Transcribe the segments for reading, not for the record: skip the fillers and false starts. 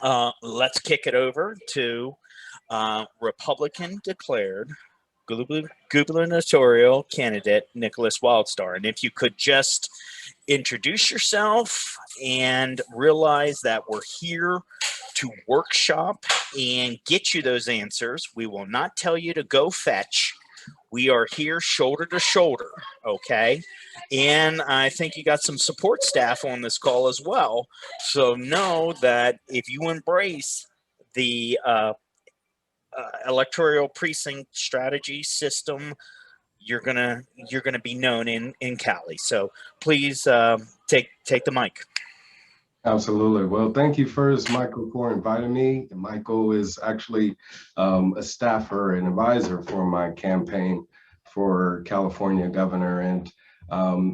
Let's kick it over to Republican declared gubernatorial candidate Nickolas Wildstar. And if you could just introduce yourself and realize that we're here to workshop and get you those answers. We will not tell you to go fetch. We are here shoulder to shoulder, okay? And I think you got some support staff on this call as well. So know that if you embrace the electoral precinct strategy system, you're gonna be known in Cali. So please take the mic. Absolutely. Well, thank you first, Michael, for inviting me. Michael is actually a staffer and advisor for my campaign for California governor. And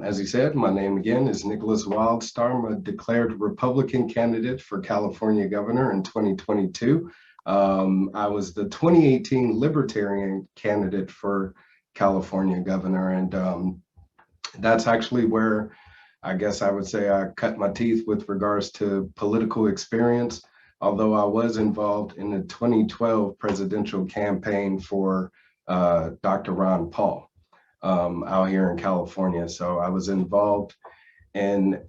as he said, my name again is Nickolas Wildstar. I'm a declared Republican candidate for California governor in 2022. I was the 2018 Libertarian candidate for California governor. And that's actually where I guess I would say I cut my teeth with regards to political experience, although I was involved in the 2012 presidential campaign for Dr. Ron Paul out here in California. So I was involved in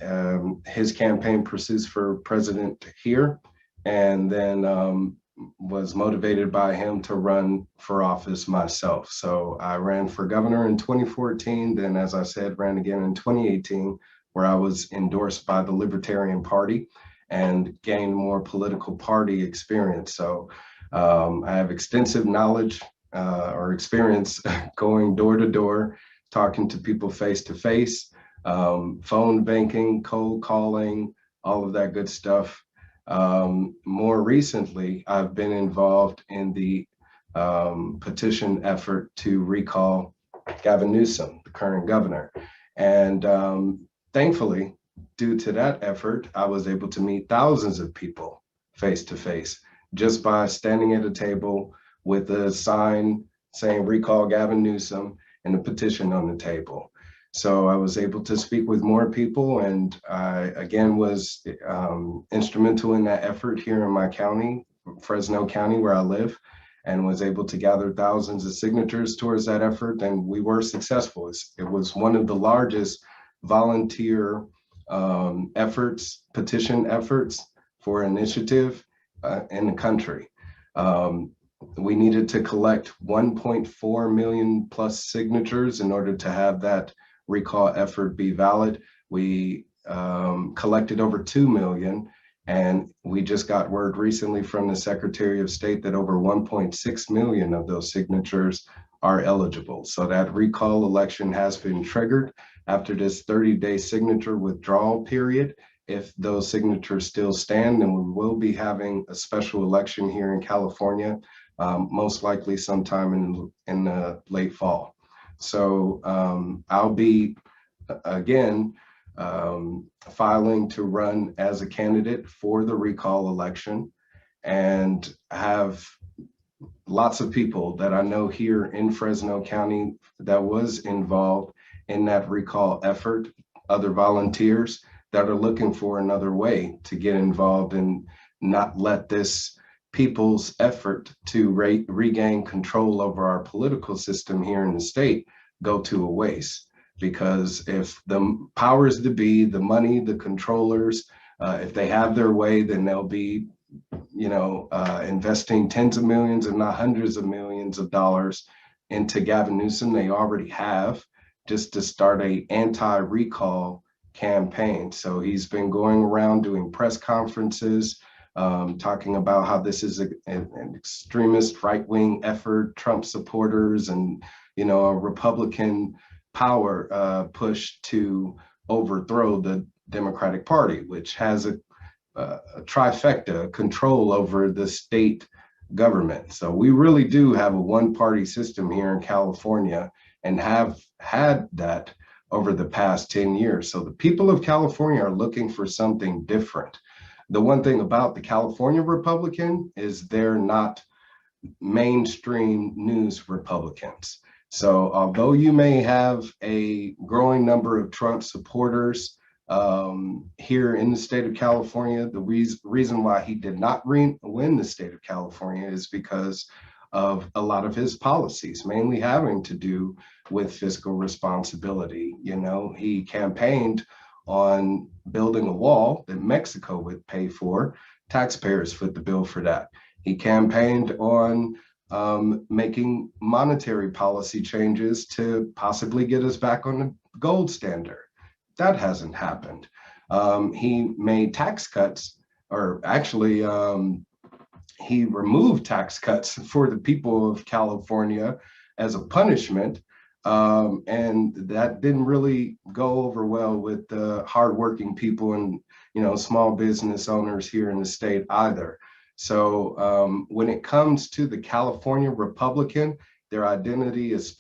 his campaign pursuits for president here, and then was motivated by him to run for office myself. So I ran for governor in 2014, then as I said, ran again in 2018, where I was endorsed by the Libertarian Party and gained more political party experience. So I have extensive knowledge or experience going door to door, talking to people face to face, phone banking, cold calling, all of that good stuff. More recently, I've been involved in the petition effort to recall Gavin Newsom, the current governor. And thankfully, due to that effort, I was able to meet thousands of people face to face just by standing at a table with a sign saying recall Gavin Newsom and a petition on the table. So I was able to speak with more people, and I again was instrumental in that effort here in my county, Fresno County, where I live, and was able to gather thousands of signatures towards that effort, and we were successful. It was one of the largest volunteer efforts, petition efforts for initiative in the country. We needed to collect 1.4 million plus signatures in order to have that recall effort be valid. We collected over 2 million, and we just got word recently from the Secretary of State that over 1.6 million of those signatures are eligible. So that recall election has been triggered after this 30-day signature withdrawal period. If those signatures still stand, then we will be having a special election here in California, most likely sometime in the late fall. So I'll be, again, filing to run as a candidate for the recall election, and have lots of people that I know here in Fresno County that was involved in that recall effort, other volunteers that are looking for another way to get involved and not let this people's effort to regain control over our political system here in the state go to a waste. Because if the powers that be, the money, the controllers, if they have their way, then they'll be, investing tens of millions, if not hundreds of millions of dollars into Gavin Newsom. They already have, just to start a anti-recall campaign. So he's been going around doing press conferences, talking about how this is an extremist right-wing effort, Trump supporters, and a Republican power push to overthrow the Democratic Party, which has a trifecta control over the state government. So we really do have a one-party system here in California, and have had that over the past 10 years. So the people of California are looking for something different. The one thing about the California Republican is they're not mainstream news Republicans. So although you may have a growing number of Trump supporters, here in the state of California. The reason why he did not win the state of California is because of a lot of his policies, mainly having to do with fiscal responsibility. You know, he campaigned on building a wall that Mexico would pay for. Taxpayers foot the bill for that. He campaigned on making monetary policy changes to possibly get us back on the gold standard. That hasn't happened. He made tax cuts, or actually, he removed tax cuts for the people of California as a punishment. And that didn't really go over well with the hardworking people and, you know, small business owners here in the state either. So when it comes to the California Republican, their identity is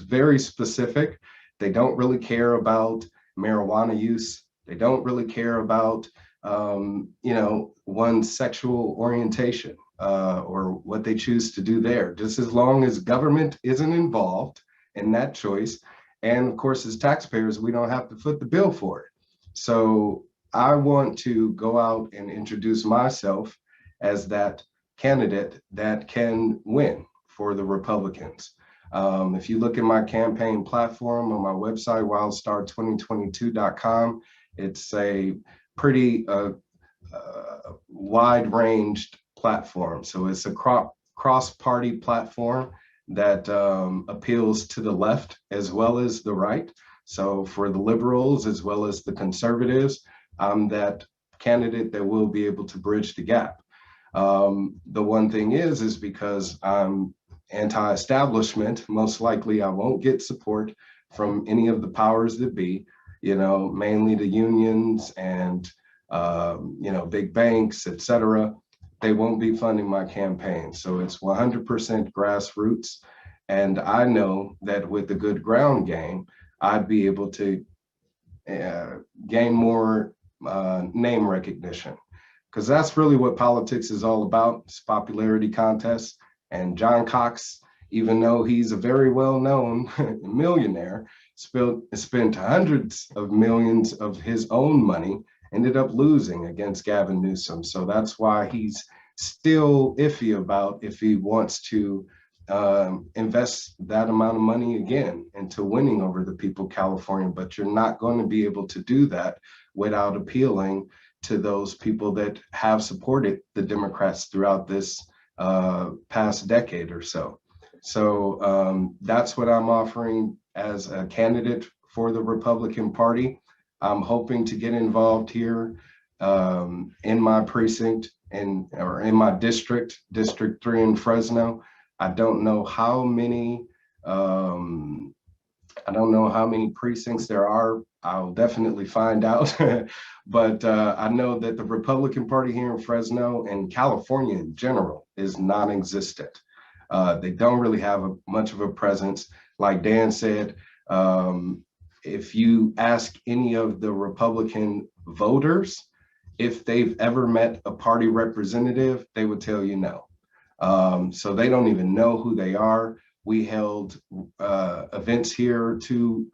very specific. They don't really care about marijuana use. They don't really care about, you know, one's sexual orientation or what they choose to do there, just as long as government isn't involved in that choice. And of course, as taxpayers, we don't have to foot the bill for it. So I want to go out and introduce myself as that candidate that can win for the Republicans. If you look at my campaign platform on my website, wildstar2022.com, it's a pretty wide-ranged platform. So it's a cross-party platform that appeals to the left as well as the right. So for the liberals as well as the conservatives, I'm that candidate that will be able to bridge the gap. The one thing is because I'm anti-establishment, most likely I won't get support from any of the powers that be, you know, mainly the unions and, you know, big banks, et cetera. They won't be funding my campaign. So it's 100% grassroots. And I know that with a good ground game, I'd be able to gain more name recognition, because that's really what politics is all about. It's popularity contests. And John Cox, even though he's a very well-known millionaire, spent hundreds of millions of his own money, ended up losing against Gavin Newsom. So that's why he's still iffy about if he wants to invest that amount of money again into winning over the people of California. But you're not going to be able to do that without appealing to those people that have supported the Democrats throughout this past decade or so. So that's what I'm offering as a candidate for the Republican Party. I'm hoping to get involved here in my precinct or in my district, District 3 in Fresno. I don't know how many precincts there are. I'll definitely find out. But I know that the Republican Party here in Fresno and California in general is non-existent. They don't really have much of a presence. Like Dan said, if you ask any of the Republican voters if they've ever met a party representative, they would tell you no. So they don't even know who they are. We held events here to,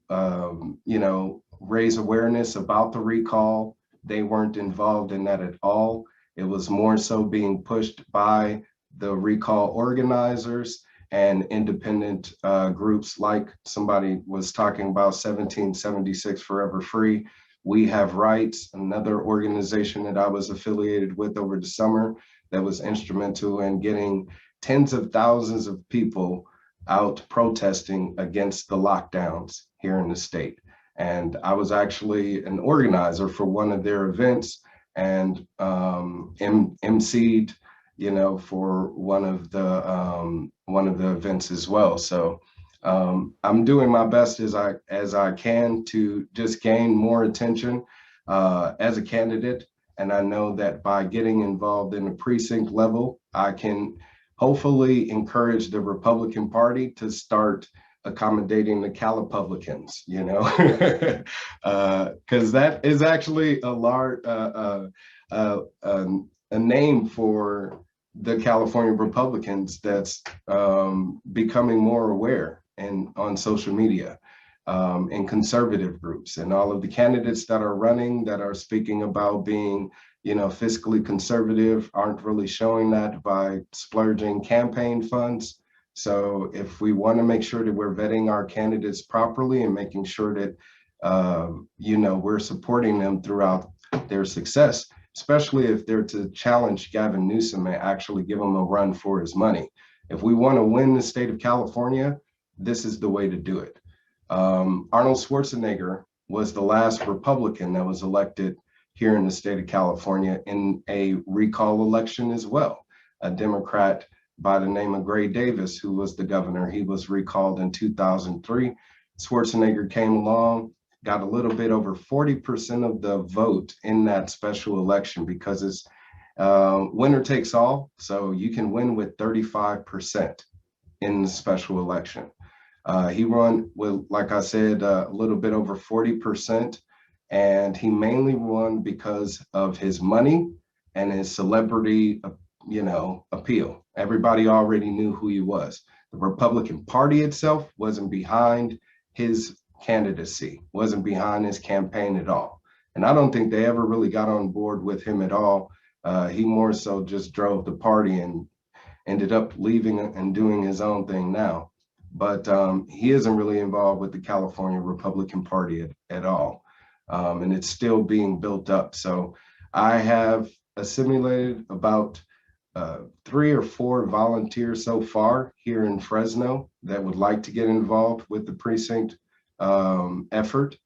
you know, raise awareness about the recall. They weren't involved in that at all. It was more so being pushed by the recall organizers and independent groups, like somebody was talking about 1776 Forever Free. We Have Rights, another organization that I was affiliated with over the summer that was instrumental in getting tens of thousands of people out protesting against the lockdowns here in the state. And I was actually an organizer for one of their events and emceed, you know, for one of the events as well. So I'm doing my best as I can to just gain more attention as a candidate. And I know that by getting involved in the precinct level, I can hopefully encourage the Republican Party to start accommodating the Calipublicans, you know, because that is actually a large a name for the California Republicans that's becoming more aware and on social media. and conservative groups. And all of the candidates that are running that are speaking about being, fiscally conservative aren't really showing that by splurging campaign funds. So if we want to make sure that we're vetting our candidates properly and making sure that, we're supporting them throughout their success, especially if they're to challenge Gavin Newsom and actually give him a run for his money. If we want to win the state of California, this is the way to do it. Arnold Schwarzenegger was the last Republican that was elected here in the state of California in a recall election as well. A Democrat by the name of Gray Davis, who was the governor, he was recalled in 2003. Schwarzenegger came along, got a little bit over 40% of the vote in that special election because it's winner takes all. So you can win with 35% in the special election. He won with, like I said, a little bit over 40%, and he mainly won because of his money and his celebrity, appeal. Everybody already knew who he was. The Republican Party itself wasn't behind his candidacy, wasn't behind his campaign at all. And I don't think they ever really got on board with him at all. He more so just drove the party and ended up leaving and doing his own thing now. But he isn't really involved with the California Republican Party at all. And it's still being built up. So I have assimilated about 3 or 4 volunteers so far here in Fresno that would like to get involved with the precinct effort.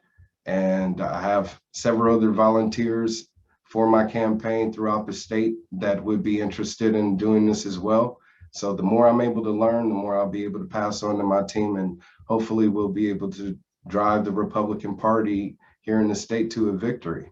And I have several other volunteers for my campaign throughout the state that would be interested in doing this as well. So the more I'm able to learn, the more I'll be able to pass on to my team, and hopefully we'll be able to drive the Republican Party here in the state to a victory.